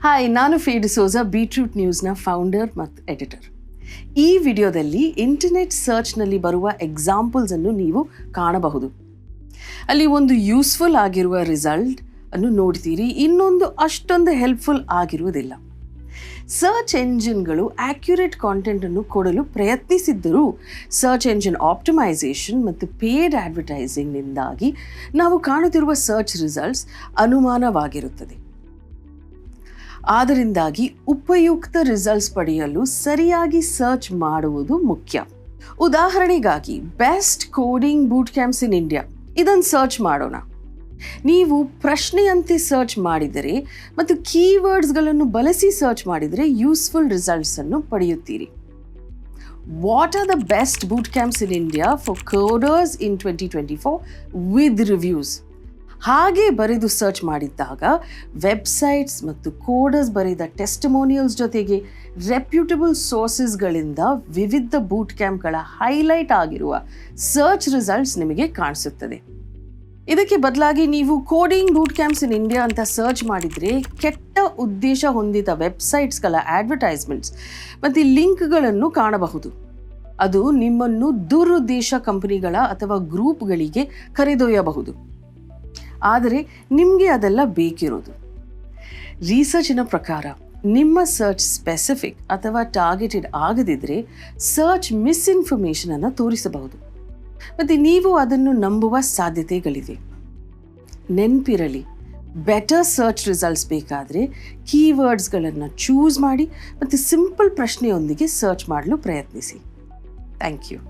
Hi, ನಾನು fee D'Souza, beetroot ನ್ಯೂಸ್ನ founder ಮತ್ತು editor. ಈ ವಿಡಿಯೋದಲ್ಲಿ ಇಂಟರ್ನೆಟ್ ಸರ್ಚ್ನಲ್ಲಿ ಬರುವ ಎಕ್ಸಾಂಪಲ್ಸನ್ನು ನೀವು ಕಾಣಬಹುದು. ಅಲ್ಲಿ ಒಂದು ಯೂಸ್ಫುಲ್ ಆಗಿರುವ ರಿಸಲ್ಟ್ ಅನ್ನು ನೋಡ್ತೀರಿ, ಇನ್ನೊಂದು ಅಷ್ಟೊಂದು ಹೆಲ್ಪ್ಫುಲ್ ಆಗಿರುವುದಿಲ್ಲ. ಸರ್ಚ್ ಎಂಜಿನ್ಗಳು ಆಕ್ಯುರೇಟ್ ಕಾಂಟೆಂಟನ್ನು ಕೊಡಲು ಪ್ರಯತ್ನಿಸಿದ್ದರೂ ಸರ್ಚ್ ಎಂಜಿನ್ ಆಪ್ಟಿಮೈಸೇಷನ್ ಮತ್ತು ಪೇಯ್ಡ್ ಅಡ್ವರ್ಟೈಸಿಂಗ್ನಿಂದಾಗಿ ನಾವು ಕಾಣುತ್ತಿರುವ ಸರ್ಚ್ ರಿಸಲ್ಟ್ಸ್ ಅನುಮಾನವಾಗಿರುತ್ತದೆ. ಆದ್ದರಿಂದಾಗಿ ಉಪಯುಕ್ತ ರಿಸಲ್ಟ್ಸ್ ಪಡೆಯಲು ಸರಿಯಾಗಿ ಸರ್ಚ್ ಮಾಡುವುದು ಮುಖ್ಯ. ಉದಾಹರಣೆಗಾಗಿ best coding boot camps in India ಇದನ್ನು ಸರ್ಚ್ ಮಾಡೋಣ. ನೀವು ಪ್ರಶ್ನೆಯಂತೆ ಸರ್ಚ್ ಮಾಡಿದರೆ ಮತ್ತು ಕೀವರ್ಡ್ಸ್ಗಳನ್ನು ಬಳಸಿ ಸರ್ಚ್ ಮಾಡಿದರೆ ಯೂಸ್ಫುಲ್ ರಿಸಲ್ಟ್ಸನ್ನು ಪಡೆಯುತ್ತೀರಿ. What are the best boot camps in India for coders in 2024 with reviews? ಹಾಗೆ ಬರೆದು ಸರ್ಚ್ ಮಾಡಿದ್ದಾಗ ವೆಬ್ಸೈಟ್ಸ್ ಮತ್ತು ಕೋಡರ್ಸ್ ಬರೆದ ಟೆಸ್ಟಿಮೋನಿಯಲ್ಸ್ ಜೊತೆಗೆ ರೆಪ್ಯೂಟಬಲ್ ಸೋರ್ಸಸ್ಗಳಿಂದ ವಿವಿಧ ಬೂಟ್ ಕ್ಯಾಂಪ್ಗಳ ಹೈಲೈಟ್ ಆಗಿರುವ ಸರ್ಚ್ ರಿಸಲ್ಟ್ಸ್ ನಿಮಗೆ ಕಾಣಿಸುತ್ತದೆ. ಇದಕ್ಕೆ ಬದಲಾಗಿ ನೀವು coding boot camps in India ಅಂತ ಸರ್ಚ್ ಮಾಡಿದರೆ ಕೆಟ್ಟ ಉದ್ದೇಶ ಹೊಂದಿದ ವೆಬ್ಸೈಟ್ಸ್ಗಳ ಅಡ್ವರ್ಟೈಸ್ಮೆಂಟ್ಸ್ ಮತ್ತು ಲಿಂಕ್ಗಳನ್ನು ಕಾಣಬಹುದು. ಅದು ನಿಮ್ಮನ್ನು ದುರುದ್ದೇಶ ಕಂಪನಿಗಳ ಅಥವಾ ಗ್ರೂಪ್ಗಳಿಗೆ ಕರೆದೊಯ್ಯಬಹುದು. ಆದರೆ ನಿಮಗೆ ಅದೆಲ್ಲ ಬೇಕಿರೋದು. ರಿಸರ್ಚಿನ ಪ್ರಕಾರ ನಿಮ್ಮ ಸರ್ಚ್ ಸ್ಪೆಸಿಫಿಕ್ ಅಥವಾ ಟಾರ್ಗೆಟೆಡ್ ಆಗದಿದ್ದರೆ ಸರ್ಚ್ ಮಿಸ್ಇನ್ಫಾರ್ಮೇಷನನ್ನು ತೋರಿಸಬಹುದು ಮತ್ತು ನೀವು ಅದನ್ನು ನಂಬುವ ಸಾಧ್ಯತೆಗಳಿವೆ. ನೆನಪಿರಲಿ, ಬೆಟರ್ ಸರ್ಚ್ ರಿಸಲ್ಟ್ಸ್ ಬೇಕಾದರೆ ಕೀವರ್ಡ್ಸ್ಗಳನ್ನು ಚೂಸ್ ಮಾಡಿ ಮತ್ತು ಸಿಂಪಲ್ ಪ್ರಶ್ನೆಯೊಂದಿಗೆ ಸರ್ಚ್ ಮಾಡಲು ಪ್ರಯತ್ನಿಸಿ. Thank you.